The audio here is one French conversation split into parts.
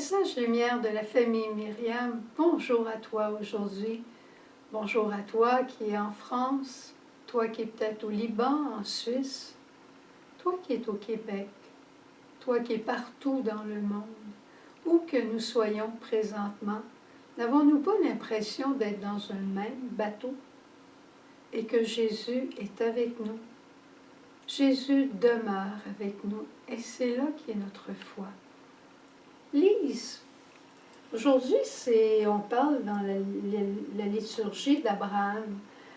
Message lumière de la famille Myriam, bonjour à toi aujourd'hui. Bonjour à toi qui es en France, toi qui es peut-être au Liban, en Suisse, toi qui es au Québec, toi qui es partout dans le monde, où que nous soyons présentement. N'avons-nous pas l'impression d'être dans un même bateau et que Jésus est avec nous? Jésus demeure avec nous et c'est là qu'est notre foi. Lise. Aujourd'hui, on parle dans la liturgie d'Abraham.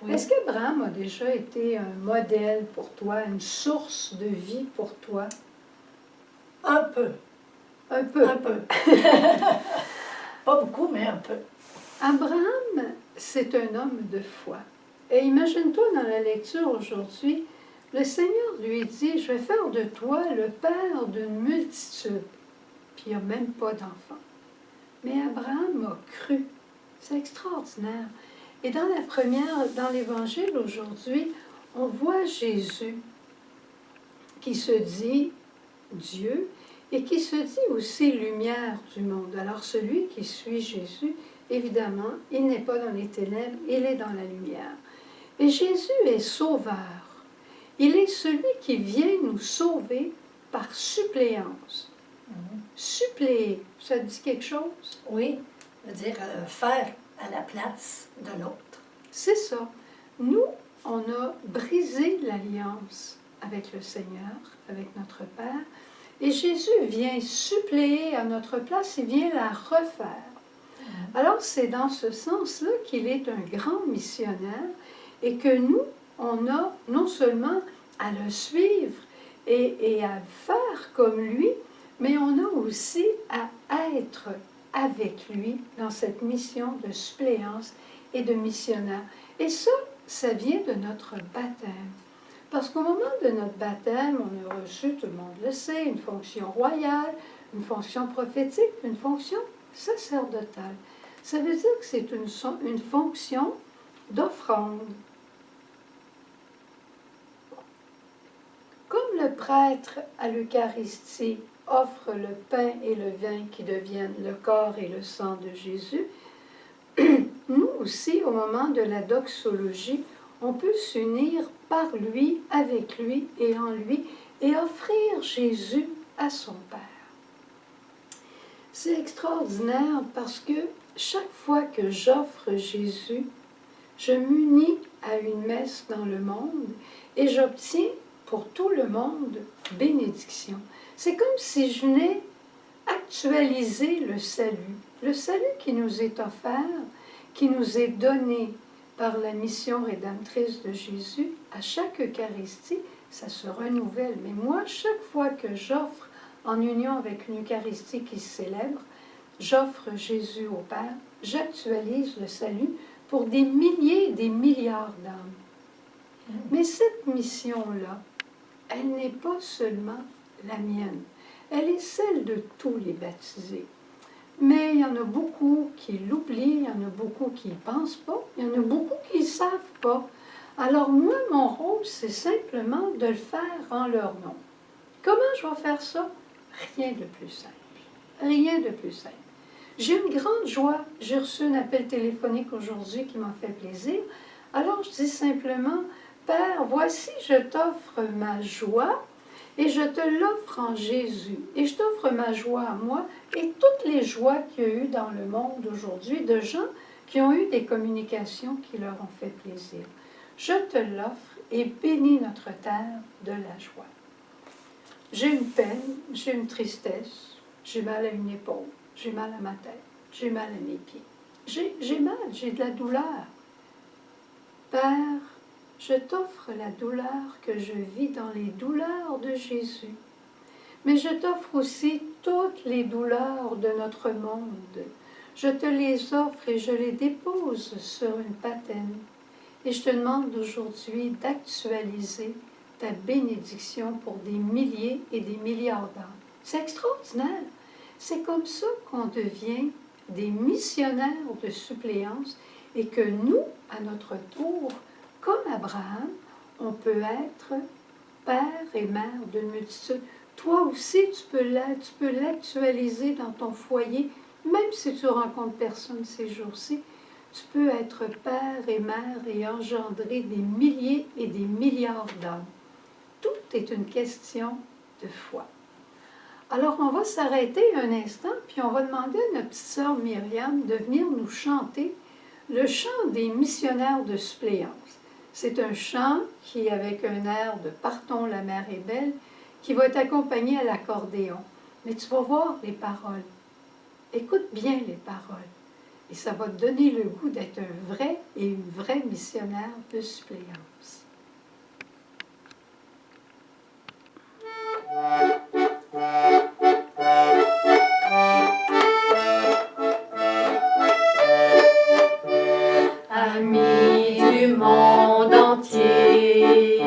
Oui. Est-ce qu'Abraham a déjà été un modèle pour toi, une source de vie pour toi? Un peu. Un peu? Un peu. Pas beaucoup, mais un peu. Abraham, c'est un homme de foi. Et imagine-toi dans la lecture aujourd'hui, le Seigneur lui dit, je vais faire de toi le père d'une multitude. Puis il n'y a même pas d'enfant. Mais Abraham a cru. C'est extraordinaire. Et dans l'Évangile aujourd'hui, on voit Jésus qui se dit Dieu et qui se dit aussi lumière du monde. Alors celui qui suit Jésus, évidemment, il n'est pas dans les ténèbres, il est dans la lumière. Et Jésus est sauveur. Il est celui qui vient nous sauver par suppléance. Suppléer, ça dit quelque chose? Oui, veut dire faire à la place de l'autre. C'est ça. Nous, on a brisé l'alliance avec le Seigneur, avec notre Père, et Jésus vient suppléer à notre place, il vient la refaire. Alors, c'est dans ce sens-là qu'il est un grand missionnaire et que nous, on a non seulement à le suivre et à faire comme lui, mais on a aussi à être avec lui dans cette mission de suppléance et de missionnaire. Et ça vient de notre baptême. Parce qu'au moment de notre baptême, on a reçu, tout le monde le sait, une fonction royale, une fonction prophétique, une fonction sacerdotale. Ça veut dire que c'est une fonction d'offrande. Comme le prêtre à l'Eucharistie offre le pain et le vin qui deviennent le corps et le sang de Jésus, nous aussi, au moment de la doxologie, on peut s'unir par lui, avec lui et en lui, et offrir Jésus à son Père. C'est extraordinaire parce que chaque fois que j'offre Jésus, je m'unis à une messe dans le monde et j'obtiens pour tout le monde bénédiction. C'est comme si je venais actualiser le salut qui nous est offert, qui nous est donné par la mission rédemptrice de Jésus. À chaque Eucharistie, ça se renouvelle. Mais moi, chaque fois que j'offre en union avec une Eucharistie qui se célèbre, j'offre Jésus au Père, j'actualise le salut pour des milliers et des milliards d'âmes. Mais cette mission-là, elle n'est pas seulement la mienne, elle est celle de tous les baptisés. Mais il y en a beaucoup qui l'oublient, il y en a beaucoup qui n'y pensent pas, il y en a beaucoup qui ne savent pas. Alors moi, mon rôle, c'est simplement de le faire en leur nom. Comment je vais faire ça? Rien de plus simple. Rien de plus simple. J'ai une grande joie. J'ai reçu un appel téléphonique aujourd'hui qui m'a fait plaisir. Alors je dis simplement, Père, voici, je t'offre ma joie et je te l'offre en Jésus. Et je t'offre ma joie à moi et toutes les joies qu'il y a eu dans le monde aujourd'hui de gens qui ont eu des communications qui leur ont fait plaisir. Je te l'offre et bénis notre terre de la joie. J'ai une peine, j'ai une tristesse, j'ai mal à une épaule, j'ai mal à ma tête, j'ai mal à mes pieds. J'ai mal, j'ai de la douleur. Père, je t'offre la douleur que je vis dans les douleurs de Jésus. Mais je t'offre aussi toutes les douleurs de notre monde. Je te les offre et je les dépose sur une patène. Et je te demande aujourd'hui d'actualiser ta bénédiction pour des milliers et des milliards d'âmes. C'est extraordinaire. C'est comme ça qu'on devient des missionnaires de suppléance et que nous, à notre tour, comme Abraham, on peut être père et mère d'une multitude, Toi aussi, tu peux l'actualiser dans ton foyer, même si tu rencontres personne ces jours-ci. Tu peux être père et mère et engendrer des milliers et des milliards d'âmes. Tout est une question de foi. Alors, on va s'arrêter un instant, puis on va demander à notre petite sœur Myriam de venir nous chanter le chant des missionnaires de suppléance. C'est un chant qui, avec un air de Partons, la mer est belle, qui va être accompagné à l'accordéon. Mais tu vas voir les paroles. Écoute bien les paroles. Et ça va te donner le goût d'être un vrai et une vraie missionnaire de suppléance. Amis du monde entier,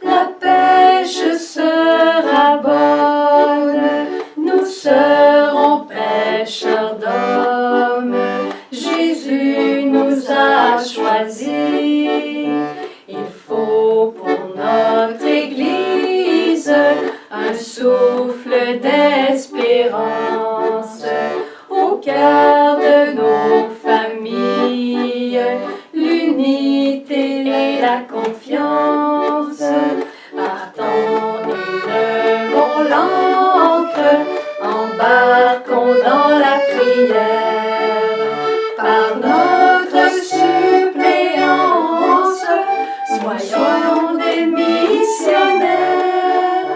la pêche sera bonne, nous serons pêcheurs d'hommes. Jésus nous a choisis, il faut pour notre Église un souffle d'espérance au cœur de nos familles, l'unité et la confiance. Partons et levons l'ancre, embarquons dans la prière. Par notre suppléance, soyons des missionnaires.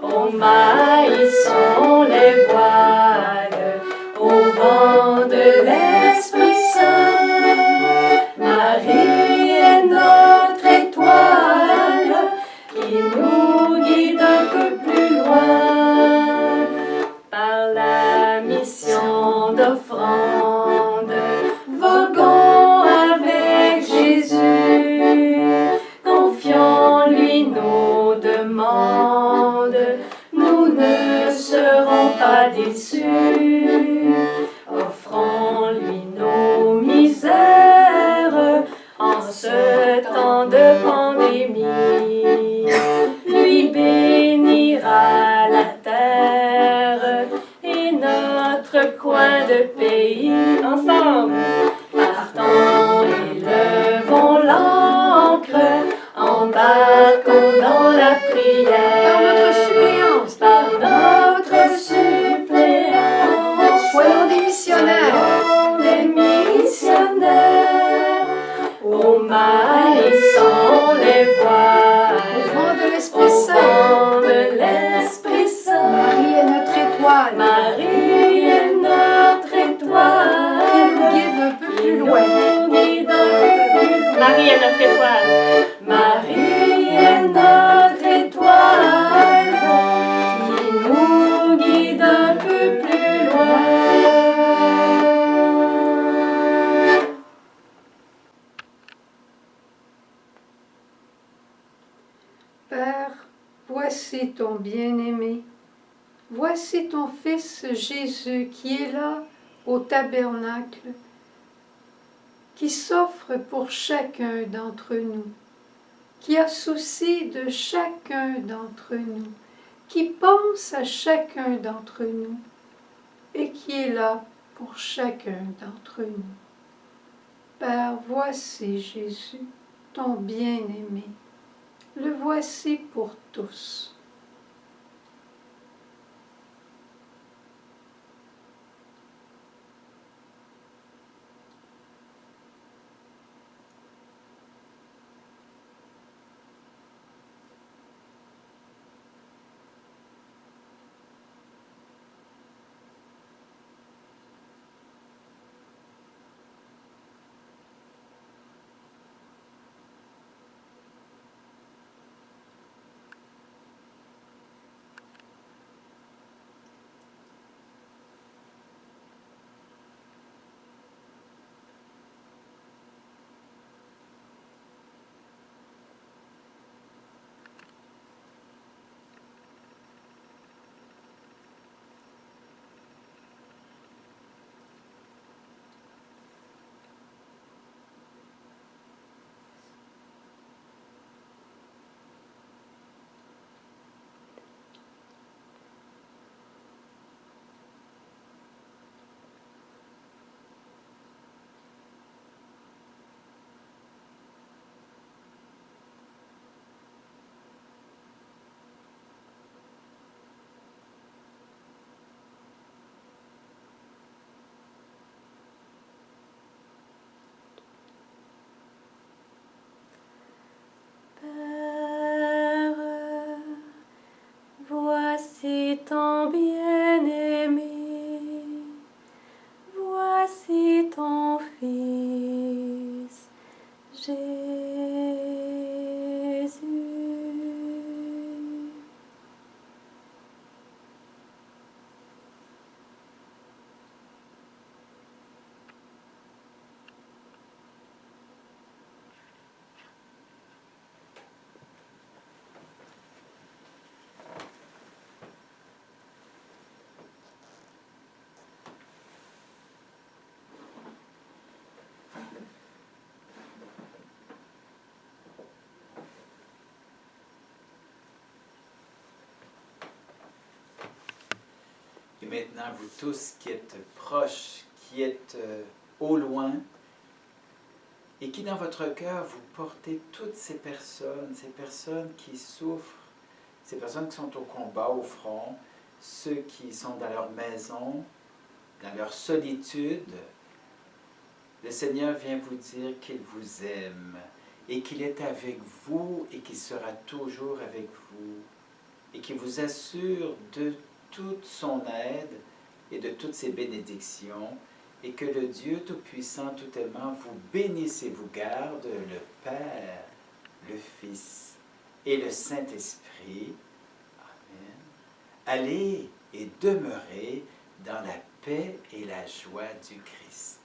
Au maïsson les voiles, au vent de l'Esprit Saint. Marie est notre étoile qui nous guide un peu plus loin. Par la mission d'offrande, voguons avec Jésus. Confions-lui nos demandes, nous ne serons pas déçus. Offrons-lui nos misères en ce temps de pandémie. Lui bénira la terre et notre coin de pays. Ensemble, partons et levons l'ancre, embarquons dans la prière. Par notre suppléance, Par notre suppléance, soyons des missionnaires. soyons des missionnaires. Au maïsson les voiles, Au vent de au l'Esprit Saint. vent de l'Esprit Saint. Marie est notre étoile. Marie est notre étoile. Qui nous guide un peu plus loin. Marie est notre étoile. Marie est notre étoile qui nous guide un peu plus loin. Père, voici ton bien-aimé. Voici ton Fils Jésus qui est là au tabernacle, qui s'offre pour chacun d'entre nous, qui a souci de chacun d'entre nous, qui pense à chacun d'entre nous et qui est là pour chacun d'entre nous. Père, voici Jésus, ton bien-aimé. Le voici pour tous. ton bien-aimé, voici ton Fils, Jésus. Et maintenant, vous tous qui êtes proches, qui êtes au loin, et qui dans votre cœur, vous portez toutes ces personnes qui souffrent, ces personnes qui sont au combat, au front, ceux qui sont dans leur maison, dans leur solitude. Le Seigneur vient vous dire qu'il vous aime et qu'il est avec vous et qu'il sera toujours avec vous et qu'il vous assure de toute son aide et de toutes ses bénédictions, et que le Dieu Tout-Puissant, Tout-Aimant vous bénisse et vous garde, le Père, le Fils et le Saint-Esprit. Amen. Allez et demeurez dans la paix et la joie du Christ.